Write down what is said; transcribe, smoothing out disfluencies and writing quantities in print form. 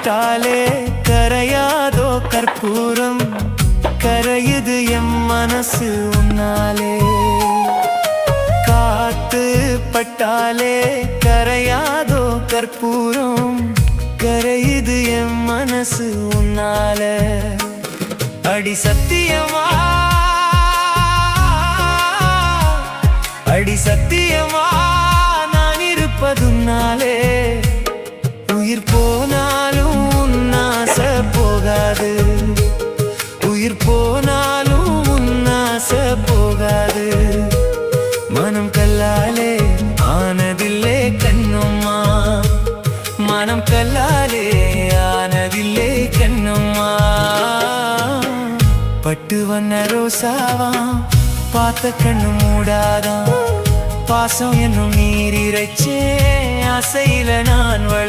பட்டாலே கரையாதோ கற்பூரம், கரையுது எம் மனசு உன்னாலே. காத்து பட்டாலே கரையாதோ கற்பூரம், கரையுது எம் மனசு உன்னால. அடி சத்தியமா, அடி சத்தியமா நான் இருப்பதுன்னாலே. உயிர் போனாலும் உன்னாச போகாது, உயிர் போனாலும் உன்னாச போகாது. மனம் கல்லாலே ஆனதில்லே கண்ணும்மா, மனம் கல்லாலே ஆனதில்லே கண்ணும்மா. பட்டு வண்ண ரோசாவா பார்த்த கண்ணு மூடாதான், பாசம் என்னும் நீர் இறைச்சே ஆசையில நான் வள